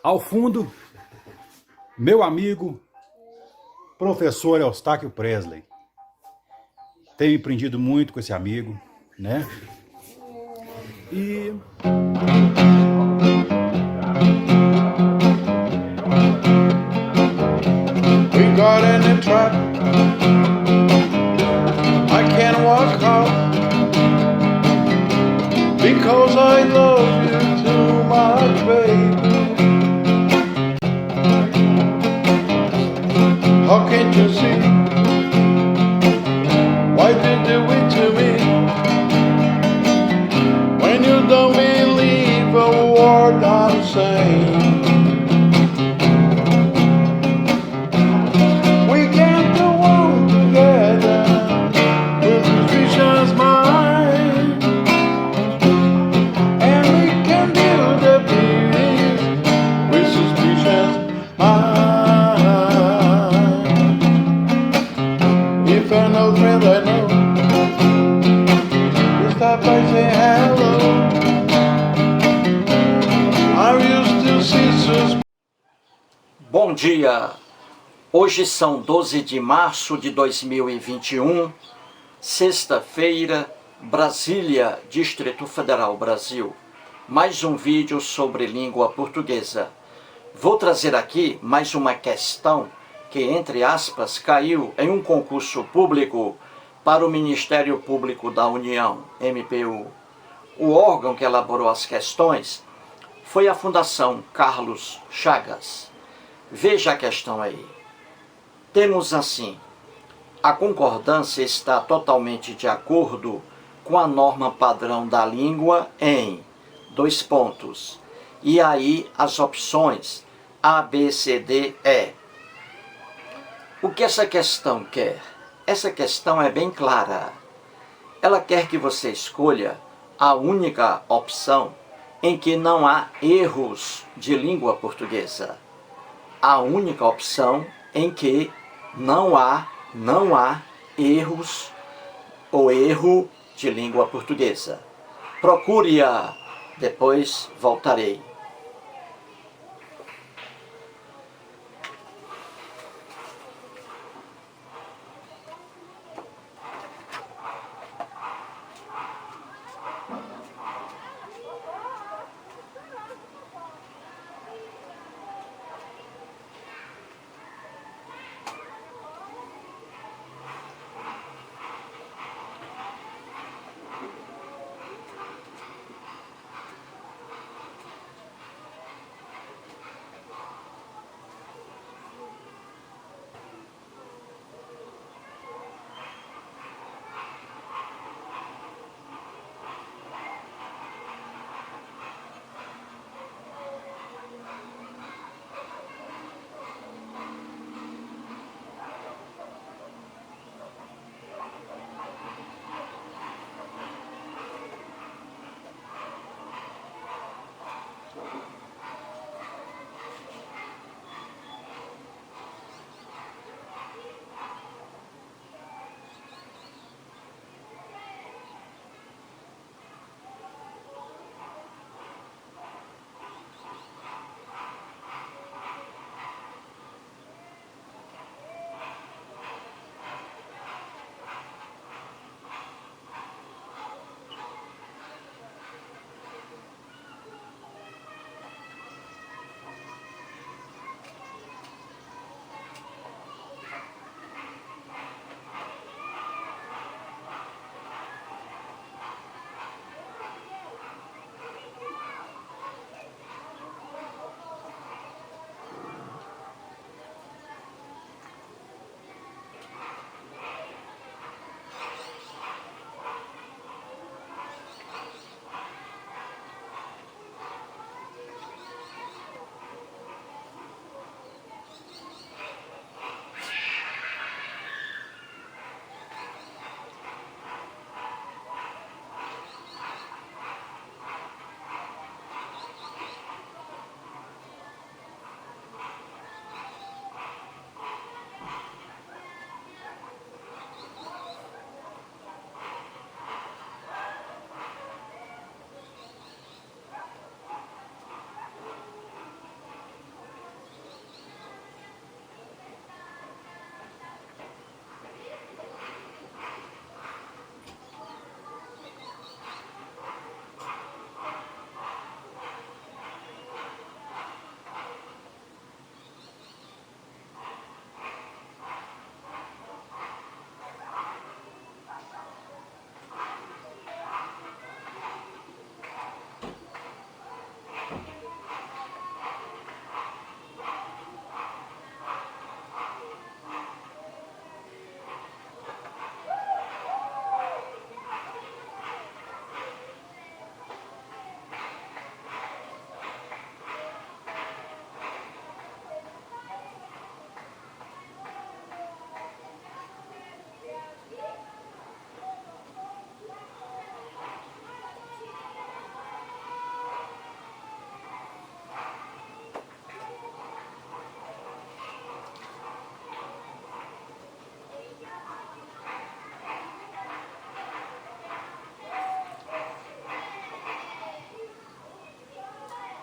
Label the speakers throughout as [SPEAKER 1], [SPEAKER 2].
[SPEAKER 1] Ao fundo, meu amigo, professor Eustáquio Presley. Tenho aprendido muito com esse amigo, né? E
[SPEAKER 2] We got in a trap. I can't walk out because I love you too much, baby. How can't you see? Why you do it to me? When you don't believe a word I'm saying. We can't go on together with suspicious mind, and we can do the business with suspicious mind. If I know friend I know, you stop by say hello. I used to see suspicious.
[SPEAKER 3] Bom dia! Hoje são 12 de março de 2021, sexta-feira, Brasília, Distrito Federal, Brasil. Mais um vídeo sobre língua portuguesa. Vou trazer aqui mais uma questão que, entre aspas, caiu em um concurso público para o Ministério Público da União, MPU. O órgão que elaborou as questões foi a Fundação Carlos Chagas. Veja a questão aí. Temos assim: a concordância está totalmente de acordo com a norma padrão da língua em ... E aí as opções A, B, C, D, E. O que essa questão quer? Essa questão é bem clara. Ela quer que você escolha a única opção em que não há erros de língua portuguesa. A única opção em que não há erros ou erro de língua portuguesa. Procure-a, depois voltarei.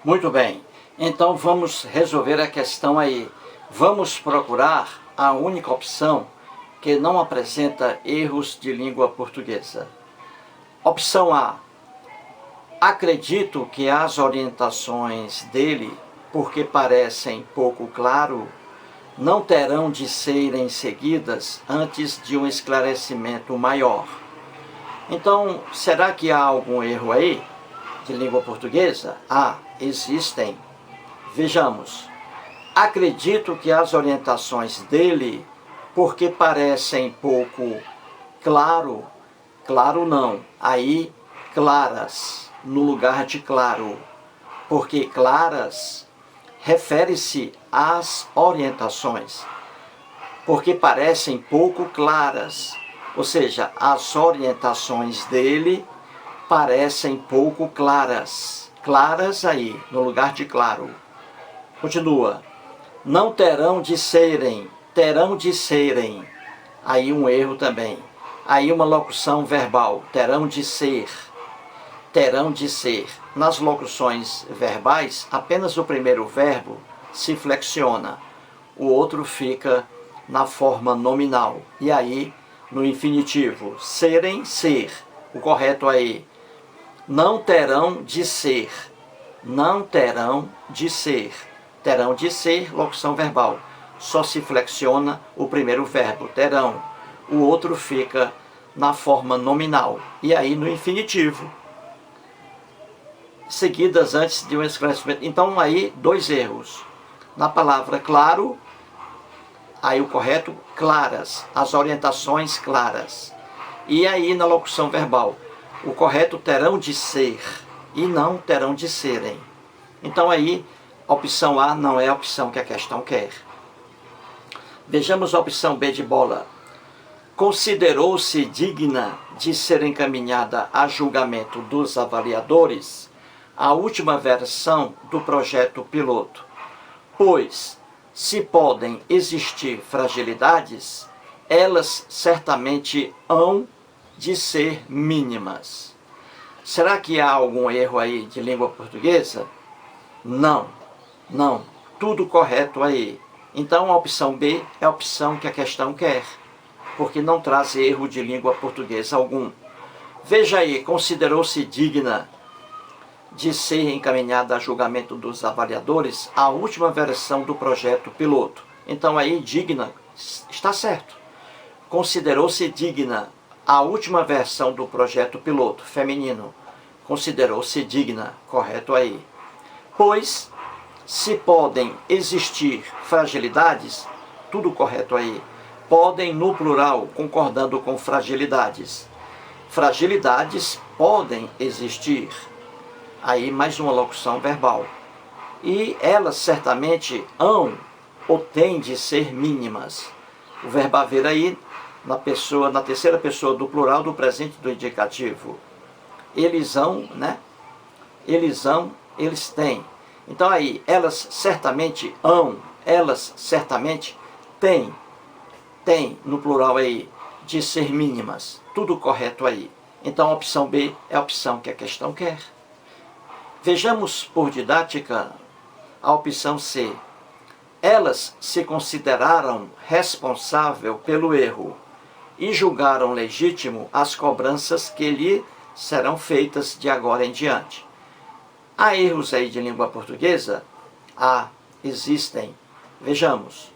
[SPEAKER 3] Muito bem. Então vamos resolver a questão aí. Vamos procurar a única opção que não apresenta erros de língua portuguesa. Opção A. Acredito que as orientações dele, porque parecem pouco claro, não terão de serem seguidas antes de um esclarecimento maior. Então, será que há algum erro aí de língua portuguesa? Existem. Vejamos. Acredito que as orientações dele, porque parecem pouco claro não, aí claras, no lugar de claro, porque claras refere-se às orientações, porque parecem pouco claras, ou seja, as orientações dele parecem pouco claras, claras aí, no lugar de claro. Continua, não terão de serem, aí um erro também, aí uma locução verbal, terão de ser. Nas locuções verbais, apenas o primeiro verbo se flexiona, o outro fica na forma nominal, e aí no infinitivo, serem, ser, o correto aí, não terão de ser, terão de ser, locução verbal, só se flexiona o primeiro verbo, terão, o outro fica na forma nominal, e aí no infinitivo, seguidas antes de um esclarecimento. Então aí dois erros. Na palavra claro, aí o correto, claras, as orientações claras. E aí na locução verbal, o correto terão de ser e não terão de serem. Então aí a opção A não é a opção que a questão quer. Vejamos a opção B de bola. Considerou-se digna de ser encaminhada a julgamento dos avaliadores a última versão do projeto piloto, pois, se podem existir fragilidades, elas certamente hão de ser mínimas. Será que há algum erro aí de língua portuguesa? Não, tudo correto aí. Então a opção B é a opção que a questão quer, porque não traz erro de língua portuguesa algum. Veja aí, considerou-se digna de ser encaminhada a julgamento dos avaliadores a última versão do projeto piloto. Então aí, digna, está certo. Considerou-se digna a última versão do projeto piloto, feminino. Considerou-se digna, correto aí. Pois, se podem existir fragilidades, tudo correto aí. Podem no plural, concordando com fragilidades. Fragilidades podem existir. Aí mais uma locução verbal. E elas certamente hão ou têm de ser mínimas. O verbo haver aí na terceira pessoa do plural do presente do indicativo. Eles hão, né? Eles hão, eles têm. Então aí, elas certamente hão, elas certamente têm no plural aí, de ser mínimas. Tudo correto aí. Então a opção B é a opção que a questão quer. Vejamos por didática a opção C. Elas se consideraram responsável pelo erro e julgaram legítimo as cobranças que lhe serão feitas de agora em diante. Há erros aí de língua portuguesa? Existem. Vejamos.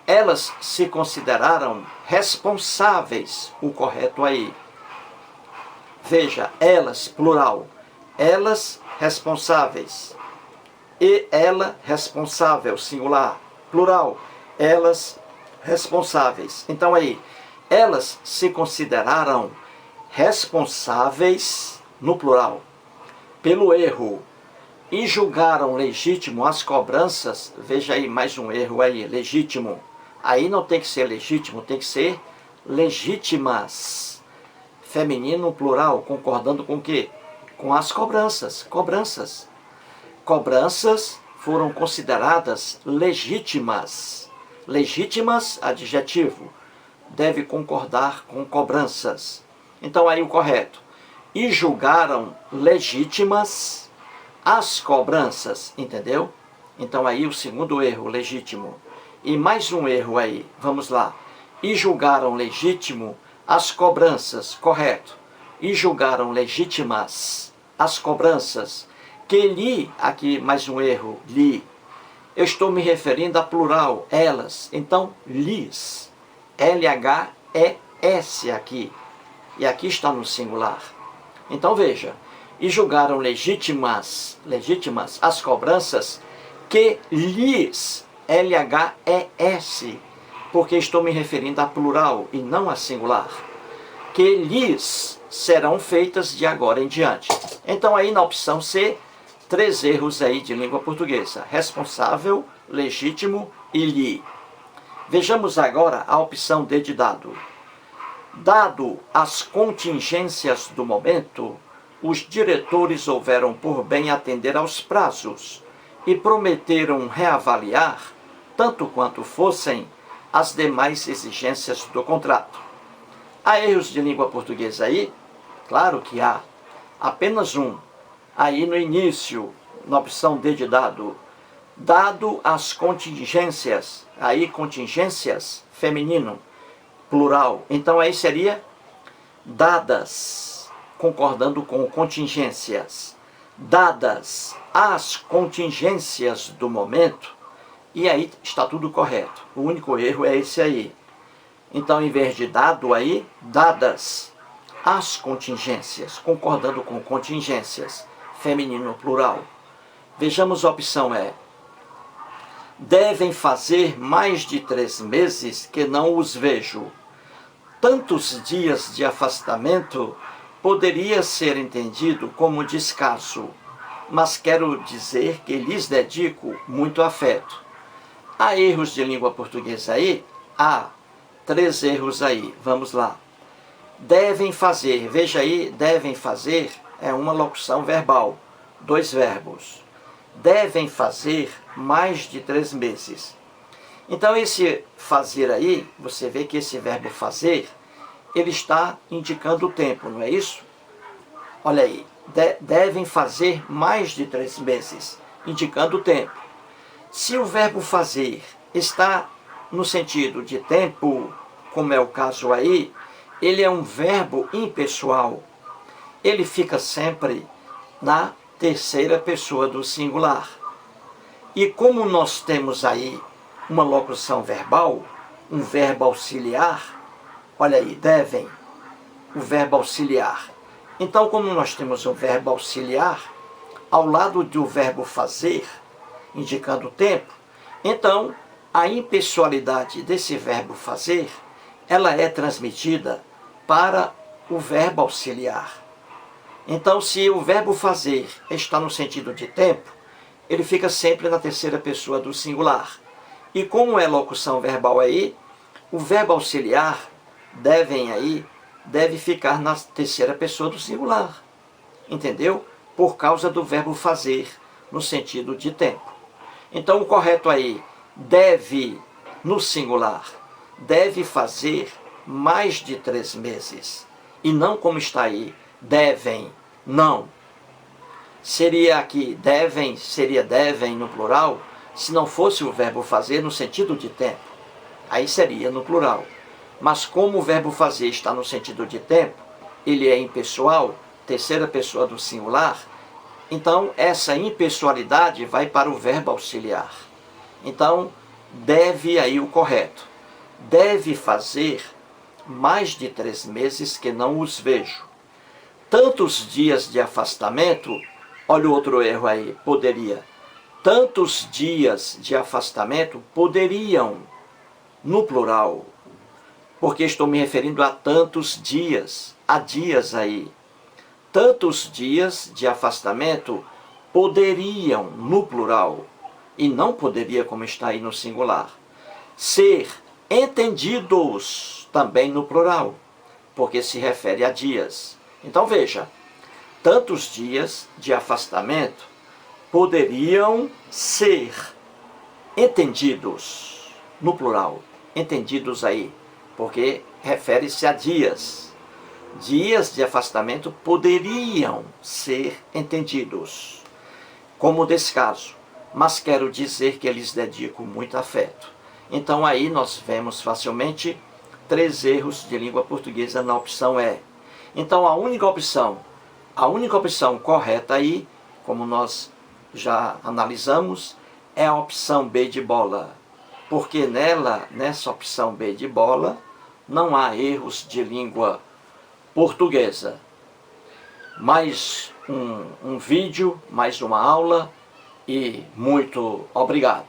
[SPEAKER 3] Elas se consideraram responsáveis, o correto aí. Veja, elas, plural. Elas responsáveis. E ela responsável, singular, plural. Elas responsáveis. Então aí, elas se consideraram responsáveis, no plural, pelo erro e julgaram legítimo as cobranças. Veja aí mais um erro aí, legítimo. Aí não tem que ser legítimo, tem que ser legítimas. Feminino, plural, concordando com o quê? Com as cobranças. Cobranças foram consideradas legítimas. Legítimas, adjetivo, deve concordar com cobranças. Então aí o correto. E julgaram legítimas as cobranças, entendeu? Então aí o segundo erro, legítimo. E mais um erro aí, vamos lá. E julgaram legítimo as cobranças, correto. E julgaram legítimas as cobranças, que lhe, aqui mais um erro, lhe. Eu estou me referindo a plural, elas. Então, lhes. L-H-E-S aqui. E aqui está no singular. Então veja, e julgaram legítimas as cobranças que lhes, L-H-E-S, porque estou me referindo a plural e não a singular, que lhes serão feitas de agora em diante. Então aí na opção C, 3 erros aí de língua portuguesa: responsável, legítimo e lhe. Vejamos agora a opção D de dado. Dado as contingências do momento, os diretores houveram por bem atender aos prazos e prometeram reavaliar, tanto quanto fossem, as demais exigências do contrato. Há erros de língua portuguesa aí? Claro que há. Apenas um. Aí no início, na opção D de dado. Dado as contingências, aí contingências, feminino, plural. Então aí seria dadas, concordando com contingências. Dadas as contingências do momento, e aí está tudo correto. O único erro é esse aí. Então, em vez de dado aí, dadas as contingências, concordando com contingências, feminino plural. Vejamos a opção E. Devem fazer mais de 3 meses que não os vejo. Tantos dias de afastamento poderia ser entendido como descaso, mas quero dizer que lhes dedico muito afeto. Há erros de língua portuguesa aí? Há 3 erros aí. Vamos lá. Devem fazer, veja aí, devem fazer é uma locução verbal, 2 verbos. Devem fazer mais de 3 meses. Então esse fazer aí, você vê que esse verbo fazer, ele está indicando o tempo, não é isso? Olha aí, devem fazer mais de 3 meses, indicando o tempo. Se o verbo fazer está no sentido de tempo, como é o caso aí, ele é um verbo impessoal. Ele fica sempre na terceira pessoa do singular. E como nós temos aí uma locução verbal, um verbo auxiliar, olha aí, devem, o verbo auxiliar. Então, como nós temos um verbo auxiliar, ao lado do verbo fazer, indicando o tempo, então a impessoalidade desse verbo fazer, ela é transmitida para o verbo auxiliar. Então, se o verbo fazer está no sentido de tempo, ele fica sempre na terceira pessoa do singular. E como é locução verbal aí, o verbo auxiliar devem aí, deve ficar na terceira pessoa do singular. Entendeu? Por causa do verbo fazer, no sentido de tempo. Então o correto aí, deve, no singular, deve fazer mais de 3 meses. E não como está aí, devem, não. Seria aqui devem, seria devem no plural, se não fosse o verbo fazer no sentido de tempo. Aí seria no plural. Mas como o verbo fazer está no sentido de tempo, ele é impessoal, terceira pessoa do singular, então essa impessoalidade vai para o verbo auxiliar. Então, deve aí o correto. Deve fazer mais de 3 meses que não os vejo. Tantos dias de afastamento, olha o outro erro aí, poderia. Tantos dias de afastamento poderiam, no plural, porque estou me referindo a tantos dias, há dias aí. Tantos dias de afastamento poderiam, no plural, e não poderia como está aí no singular, ser entendidos também no plural, porque se refere a dias. Então veja, tantos dias de afastamento poderiam ser entendidos, no plural, entendidos aí, porque refere-se a dias. Dias de afastamento poderiam ser entendidos. como descaso, mas quero dizer que eles dedicam muito afeto. Então aí nós vemos facilmente 3 erros de língua portuguesa na opção E. Então a única opção correta aí, como nós já analisamos, é a opção B de bola. Porque nessa opção B de bola, não há erros de língua portuguesa. Mais um vídeo, mais uma aula e muito obrigado.